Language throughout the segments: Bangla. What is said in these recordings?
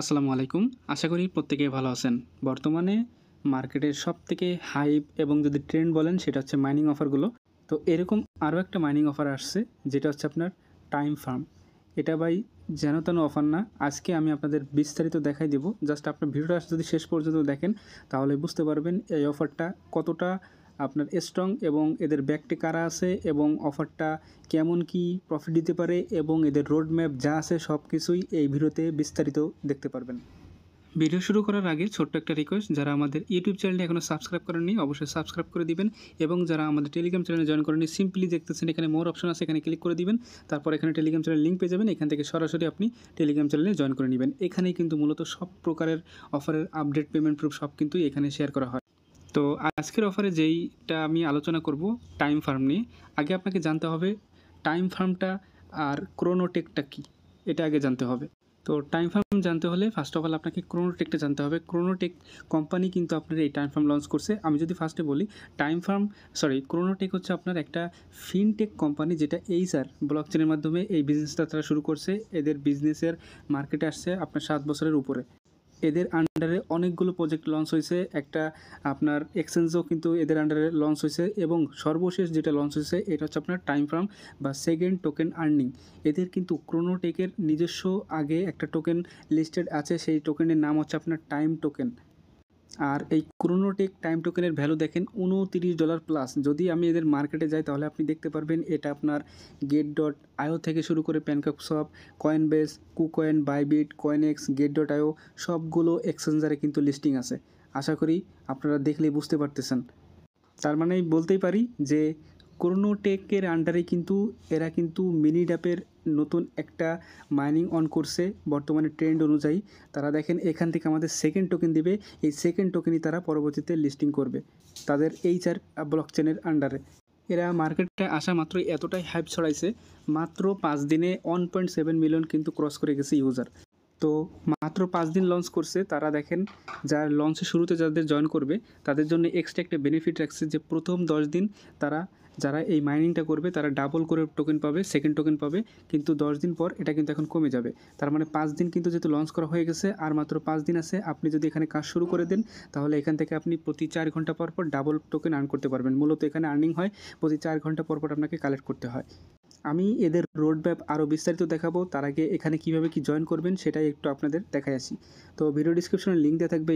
আসসালামু আলাইকুম। আশা করি প্রত্যেকেই ভালো আছেন। বর্তমানে মার্কেটের সবথেকে হাইপ এবং যদি ট্রেন্ড বলেন সেটা হচ্ছে মাইনিং অফারগুলো। তো এরকম আরও একটা মাইনিং অফার আসছে যেটা হচ্ছে আপনার টাইম ফার্ম। এটা ভাই যেন তেন অফার না। আজকে আমি আপনাদের বিস্তারিত দেখাই দেব। জাস্ট আপনার ভিডিওটা যদি শেষ পর্যন্ত দেখেন তাহলে বুঝতে পারবেন এই অফারটা কতটা আপনার স্ট্রং এবং এদের ব্যাকটে কারা আছে এবং অফারটা কেমন কি প্রফিট দিতে পারে এবং এদের রোড ম্যাপ যা আছে সব কিছুই এই ভিডিওতে বিস্তারিত দেখতে পারবেন। ভিডিও শুরু করার আগে ছোট্ট একটা রিকোয়েস্ট, যারা আমাদের ইউটিউব চ্যানেলটি এখনও সাবস্ক্রাইব করেননি অবশ্যই সাবস্ক্রাইব করে দিবেন এবং যারা আমাদের টেলিগ্রাম চ্যানেলে জয়েন করেননি সিম্পলি দেখতেছেন এখানে মোর অপশন আছে, এখানে ক্লিক করে দিবেন। তারপর এখানে টেলিগ্রাম চ্যানেল লিঙ্ক পেয়ে যাবেন, এখান থেকে সরাসরি আপনি টেলিগ্রাম চ্যানেলে জয়েন করে নেবেন। এখানেই কিন্তু মূলত সব প্রকারের অফারের আপডেট, পেমেন্ট প্রুফ সব কিন্তু এখানে শেয়ার করা হয়। তো আজকের অফারে যেইটা আমি আলোচনা করব টাইম ফার্ম নিয়ে। আগে আপনাকে জানতে হবে টাইম ফার্মটা আর ক্রোনোটেকটা কী, এটা আগে জানতে হবে। তো টাইম ফার্ম জানতে হলে ফার্স্ট অফ অল আপনাকে ক্রোনোটেকটা জানতে হবে। ক্রোনোটেক কোম্পানি কিন্তু আপনার এই টাইম ফার্ম লঞ্চ করছে। আমি যদি ফার্স্টে বলি ক্রোনোটেক হচ্ছে আপনার একটা ফিনটেক কোম্পানি যেটা এইচার ব্লকচেনের মাধ্যমে এই বিজনেসটা তারা শুরু করছে। এদের বিজনেসের মার্কেটে আসছে আপনার 7 বছরের উপরে। এদের আন্ডারে অনেকগুলো প্রজেক্ট লঞ্চ হয়েছে, একটা আপনার এক্সচেঞ্জও কিন্তু এদের আন্ডারে লঞ্চ হয়েছে এবং সর্বশেষ যেটা লঞ্চ হয়েছে এটা হচ্ছে আপনার টাইম ফার্ম বা সেকেন্ড টোকেন আর্নিং। এদের কিন্তু ক্রোনোটেকের নিজস্ব আগে একটা টোকেন লিস্টেড আছে, সেই টোকেনের নাম হচ্ছে আপনার টাইম টোকেন। আর এই ক্রোনোটেক টাইম টোকেনের ভ্যালু দেখেন $29 প্লাস। যদি আমি এদের মার্কেটে যাই তাহলে আপনি দেখতে পারবেন এটা আপনার get.io থেকে শুরু করে প্যানকেকস্বপ, কয়েনবেস, কুকয়েন, বাইবিট, কয়েনএক্স, get.io সবগুলো এক্সচেঞ্জারে কিন্তু লিস্টিং আছে। আশা করি আপনারা দেখলেই বুঝতে পারতেছেন। তার মানে বলতেই পারি যে ক্রোনোটেকের আন্ডারে কিন্তু এরা কিন্তু মিনি ড্যাপের নতুন একটা মাইনিং অন করছে বর্তমানে ট্রেন্ড অনুযায়ী। তারা দেখেন এখান থেকে আমাদের সেকেন্ড টোকেন দিবে, এই সেকেন্ড টোকেনই তারা পরবর্তীতে লিস্টিং করবে তাদের এইচআর ব্লকচেনের আন্ডারে। এরা মার্কেটে আসা মাত্রই এতটাই হাইপ ছড়াইছে, মাত্র 5 দিনে 1.7 মিলিয়ন কিন্তু ক্রস করে গেছে ইউজার। তো মাত্র 5 দিন লঞ্চ করছে তারা। দেখেন যার লঞ্চের শুরুতে যাদের জয়েন করবে তাদের জন্য এক্সট্রা একটা বেনিফিট রাখছে যে প্রথম 10 দিন তারা যারা এই মাইনিংটা করবে তারা ডাবল করে টোকেন পাবে, সেকেন্ড টোকেন পাবে। কিন্তু 10 দিন পর এটা কিন্তু এখন কমে যাবে। তার মানে 5 দিন কিন্তু যেহেতু লঞ্চ করা হয়ে গেছে আর মাত্র 5 দিন আছে, আপনি যদি এখানে কাজ শুরু করে দেন তাহলে এখান থেকে আপনি প্রতি 4 ঘন্টা পর পর ডাবল টোকেন আর্ন করতে পারবেন। মূলত এখানে আর্নিং হয় প্রতি 4 ঘন্টা পর পর আপনাকে কালেক্ট করতে হয়। আমি এদের রোড ম্যাপ আরও বিস্তারিত দেখাবো, তার আগে এখানে কীভাবে কি জয়েন করবেন সেটাই একটু আপনাদের দেখাই আসি। তো ভিডিও ডিসক্রিপশনে লিঙ্ক দেওয়া থাকবে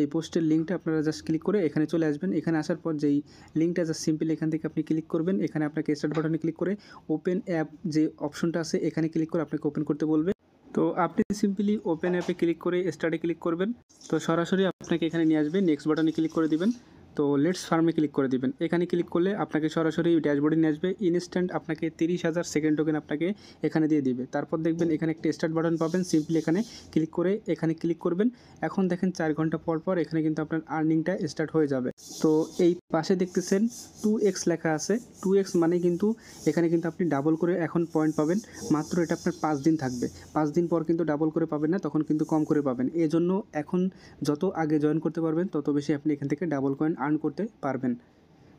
এই পোস্টের লিঙ্কটা আপনারা জাস্ট ক্লিক করে এখানে চলে আসবেন। এখানে আসার পর যেই লিঙ্কটা জাস্ট সিম্পলি এখান থেকে আপনি ক্লিক করবেন। এখানে আপনাকে স্টার্ট বাটনে ক্লিক করে ওপেন অ্যাপ যে অপশনটা আছে এখানে ক্লিক করে আপনাকে ওপেন করতে বলবে। তো আপনি সিম্পলি ওপেন অ্যাপে ক্লিক করে স্টার্টে ক্লিক করবেন। তো সরাসরি আপনাকে এখানে নিয়ে আসবে, নেক্সট বাটনে ক্লিক করে দিবেন। তো লেটস ফার্মে ক্লিক করে দিবেন। এখানে ক্লিক করলে আপনাকে সরাসরি ড্যাশবোর্ডে নিয়ে আসবে। ইনস্ট্যান্ট আপনাকে 30,000 সেকেন্ড টোকেন আপনাকে এখানে দিয়ে দিবে। তারপর দেখবেন এখানে একটা স্টার্ট বাটন পাবেন, সিম্পলি এখানে ক্লিক করে এখানে ক্লিক করবেন। এখন দেখেন 4 ঘন্টা পর পর এখানে কিন্তু আপনার আর্নিংটা স্টার্ট হয়ে যাবে। তো এই পাশে দেখতেছেন 2x লেখা আছে। 2x মানে কিন্তু এখানে কিন্তু আপনি ডাবল করে এখন পয়েন্ট পাবেন। মাত্র এটা আপনার 5 দিন থাকবে, 5 দিন পর কিন্তু ডাবল করে পাবেন না, তখন কিন্তু কম করে পাবেন। এজন্য এখন যত আগে জয়েন করতে পারবেন তত বেশি আপনি এখান থেকে ডাবল কয়েন আর্ন করতে পারবেন।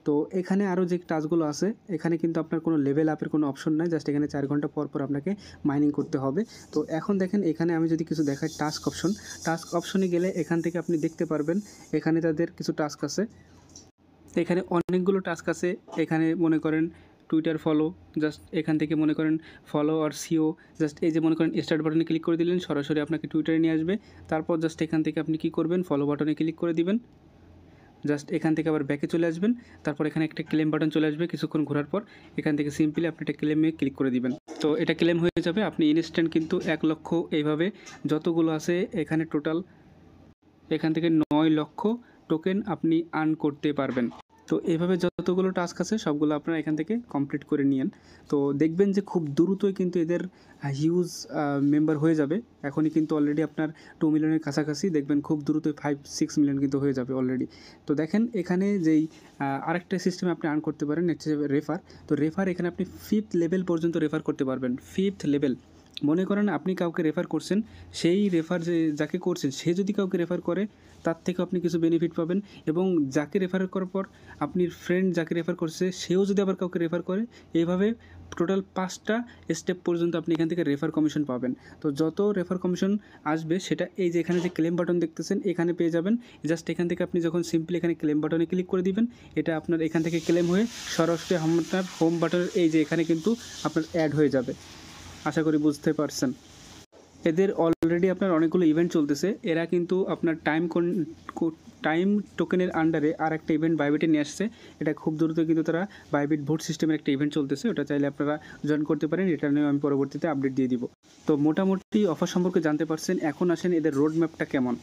তো এখানে আরও যে টাস্কগুলো আছে এখানে কিন্তু আপনার কোনো লেভেল আপের কোনো অপশন নাই, জাস্ট এখানে 4 ঘন্টা পর পর আপনাকে মাইনিং করতে হবে। তো এখন দেখেন এখানে আমি যদি কিছু দেখাই টাস্ক অপশনে গেলে এখান থেকে আপনি দেখতে পারবেন এখানে তাদের কিছু টাস্ক আছে। এখানে অনেকগুলো টাস্ক আছে। এখানে মনে করেন টুইটার ফলো, জাস্ট এখান থেকে মনে করেন ফলো আর সিও, জাস্ট এই যে মনে করেন স্টার্ট বাটনে ক্লিক করে দিলেন সরাসরি আপনাকে টুইটারে নিয়ে আসবে। তারপর জাস্ট এখান থেকে আপনি কী করবেন, ফলো বাটনে ক্লিক করে দিবেন। জাস্ট এখান থেকে আবার ব্যাকে চলে আসবেন। তারপর এখানে একটা ক্লেম বাটন চলে আসবে, কিছুক্ষণ ঘোরার পর এখান থেকে সিম্পলি আপনি একটা ক্লেমে ক্লিক করে দিবেন। তো এটা ক্লেম হয়ে যাবে। আপনি ইনস্ট্যান্ট কিন্তু 1 লক্ষ এইভাবে যতগুলো আছে এখানে টোটাল এখান থেকে 9 লক্ষ টোকেন আপনি আর্ন করতে পারবেন। তো এইভাবে যতগুলো টাস্ক আছে সবগুলো আপনারা এখান থেকে কমপ্লিট করে নিন। তো দেখবেন যে খুব দ্রুতই কিন্তু এদের হিউজ মেম্বার হয়ে যাবে। এখনই কিন্তু অলরেডি আপনার 2 মিলিয়নের কাছাকাছি, দেখবেন খুব দ্রুতই 5-6 মিলিয়ন কিন্তু হয়ে যাবে অলরেডি। তো দেখেন এখানে যেই আরেকটা সিস্টেমে আপনি আর্ন করতে পারেন হচ্ছে রেফার। তো রেফার এখানে আপনি 5th লেভেল পর্যন্ত রেফার করতে পারবেন। 5th লেভেল মনে করেন আপনি কাউকে রেফার করছেন, সেই রেফার যাকে করছেন সে যদি কাউকে রেফার করে তার থেকেও আপনি কিছু বেনিফিট পাবেন, এবং যাকে রেফার করার পর আপনি ফ্রেন্ড যাকে রেফার করছে সেও যদি আবার কাউকে রেফার করে, এইভাবে টোটাল 5টা স্টেপ পর্যন্ত আপনি এখান থেকে রেফার কমিশন পাবেন। তো যত রেফার কমিশন আসবে সেটা এই যে এখানে যে ক্লেম বাটন দেখতেছেন এখানে পেয়ে যাবেন। জাস্ট এখান থেকে আপনি যখন সিম্পলি এখানে ক্লেম বাটনে ক্লিক করে দিবেন, এটা আপনার এখান থেকে ক্লেম হয়ে সরাসরি আপনার হোম বাটনের এই যে এখানে কিন্তু আপনার অ্যাড হয়ে যাবে। আশা করি বুঝতে পারছেন। এদের অলরেডি আপনার অনেকগুলো ইভেন্ট চলতেছে। এরা কিন্তু আপনার টাইম টোকেনের আন্ডারে আর একটা ইভেন্ট বাইবিটে নিয়ে আসছে। এটা খুব দ্রুত কিন্তু তারা বাইবিট ভোট সিস্টেমের একটা ইভেন্ট চলতেছে, ওটা চাইলে আপনারা জয়েন করতে পারেন। এটা নিয়ে আমি পরবর্তীতে আপডেট দিয়ে দিব। তো মোটামুটি অফার সম্পর্কে জানতে পারছেন। এখন আসেন এদের রোড ম্যাপটা কেমন।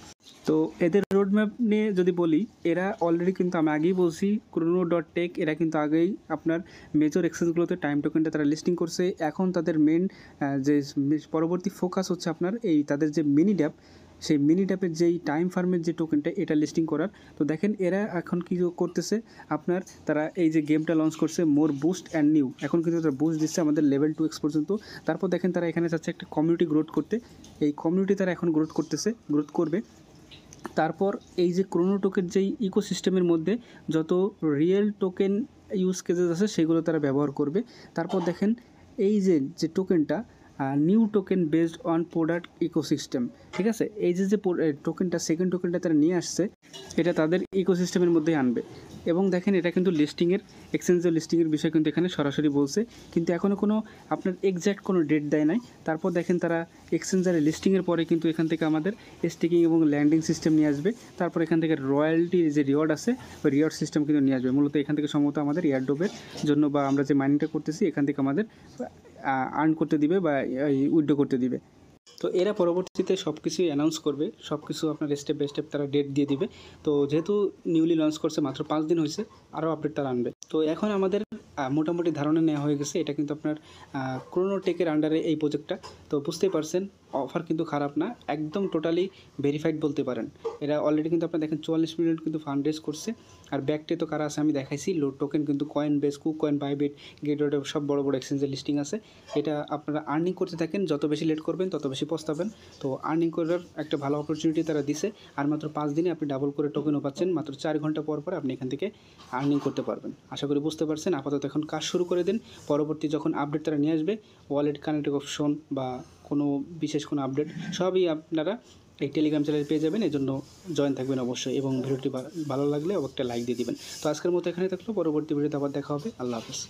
তো এদের রোড ম্যাপ নিয়ে যদি বলি, এরা অলরেডি কিন্তু আমি আগেই বলছি chrono.tech এরা কিন্তু আগেই আপনার মেজর এক্সচেঞ্জগুলোতে টাইম টোকেনটা তারা লিস্টিং করছে। এখন তাদের মেন যে পরবর্তী ফোকাস হচ্ছে আপনার এই তাদের যে মিনি ড্যাপ, সেই মিনি ড্যাপের যেই টাইম ফার্মের যে টোকেনটা এটা লিস্টিং করার। তো দেখেন এরা এখন কী করতেছে, আপনার তারা এই যে গেমটা লঞ্চ করছে মোর বুস্ট অ্যান্ড নিউ, এখন কিন্তু তারা বুস্ট দিচ্ছে আমাদের লেভেল 2x পর্যন্ত। তারপর দেখেন তারা এখানে চাচ্ছে একটা কমিউনিটি গ্রোথ করতে, এই কমিউনিটি তারা এখন গ্রোথ করবে। তারপর এই যে ক্রোনো টোকেন যেই ইকোসিস্টেমের মধ্যে যত রিয়েল টোকেন ইউজ কেসেস আছে সেগুলো তারা ব্যবহার করবে। তারপর দেখেন এই যে টোকেনটা new token based on product ecosystem, ঠিক আছে। এই যে টোকেনটা সেকেন্ড টোকেনটা তারা নিয়ে আসছে, এটা তাদের ইকোসিস্টেমের মধ্যেই আনবে। এবং দেখেন এটা কিন্তু লিস্টিংয়ের এক্সচেঞ্জের লিস্টিংয়ের বিষয় কিন্তু এখানে সরাসরি বলছে, কিন্তু এখনও কোনো আপনার এক্স্যাক্ট কোনো ডেট দেয় নাই। তারপর দেখেন তারা এক্সচেঞ্জারে লিস্টিংয়ের পরে কিন্তু এখান থেকে আমাদের স্টেকিং এবং ল্যান্ডিং সিস্টেম নিয়ে আসবে। তারপর এখান থেকে রয়্যালটির যে রিওয়ার্ড আছে ওই রিওয়ার্ড সিস্টেম কিন্তু নিয়ে আসবে। মূলত এখান থেকে সম্ভবত আমাদের এয়ারড্রপের জন্য বা আমরা যে মাইনিংটা করতেছি এখান থেকে আমাদের আর্ন করতে দিবে বা উইথড্র করতে দিবে। তো এরা পরবর্তীতে সব কিছুই অ্যানাউন্স করবে, সব কিছু আপনার স্টেপ বাই স্টেপ তারা ডেট দিয়ে দিবে। তো যেহেতু নিউলি লঞ্চ করছে, মাত্র 5 দিন হয়েছে, আরও আপডেট তারা আনবে। তো এখন আমাদের মোটামুটি ধারণা নেওয়া হয়ে গেছে এটা কিন্তু আপনার ক্রোনো টেকের আন্ডারে এই প্রজেক্টটা। তো বুঝতেই পারছেন অফার কিন্তু খারাপ না, একদম টোটালি ভেরিফাইড বলতে পারেন। এরা অলরেডি কিন্তু আপনার দেখেন 44 মিলিয়ন কিন্তু ফান্ড রেজ করছে। আর ব্যাকটে তো কারা আছে আমি দেখাইছি, লোড টোকেন কিন্তু coin base, KuCoin, Bybit, gateway সব বড় বড় এক্সচেঞ্জের লিস্টিং আছে। এটা আপনারা আর্নিং করতে থাকেন, যত বেশি লেট করবেন তত বেশি পস্তাবেন। তো আর্নিং করার একটা ভালো অপরচুনিটি তারা দিছে। আর মাত্র 5 দিনে আপনি ডাবল করে টোকেনও পাচ্ছেন। মাত্র 4 ঘন্টা পর পর আপনি এখান থেকে আর্নিং করতে পারবেন। আশা করি বুঝতে পারছেন। আপাতত এখন কাজ শুরু করে দিন, পরবর্তী যখন আপডেট তারা নিয়ে আসবে, ওয়ালেট কানেক্টিং অপশন বা কোনো বিশেষ কোনো আপডেট সবই আপনারা এই টেলিগ্রাম চ্যানেলে পেয়ে যাবেন। এই জন্য জয়েন থাকবেন অবশ্যই, এবং ভিডিওটি ভালো লাগলে একটা লাইক দিয়ে দিবেন। তো আজকের মতো এখানে থাকলো, পরবর্তী ভিডিওতে আবার দেখা হবে। আল্লাহ হাফেজ।